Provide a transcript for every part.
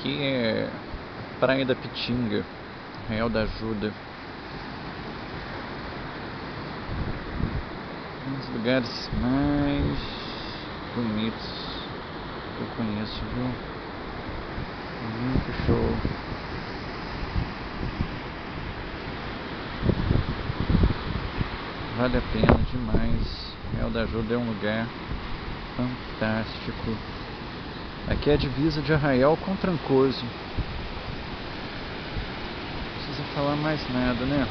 aqui é Praia da Pitinga, Arraial da Ajuda. Um dos lugares mais bonitos que eu conheço, viu? Muito show. Vale a pena demais. Arraial da Ajuda é um lugar fantástico. Aqui é a divisa de Arraial com Trancoso. Não precisa falar mais nada, né?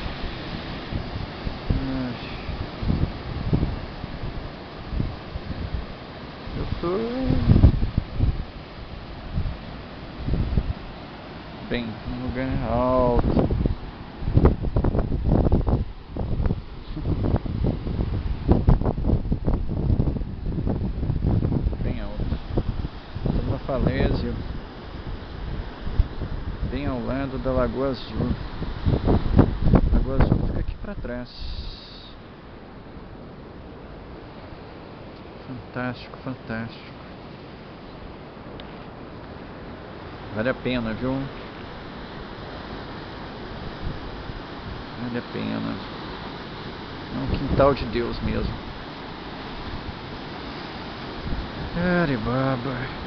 Eu tô bem num lugar alto. Bem alto. Tô numa falésia bem ao lado da Lagoa Azul. A Lagoa Azul fica aqui pra trás. Fantástico, fantástico. Vale a pena, viu? Vale a pena. É um quintal de Deus mesmo. Aribaba.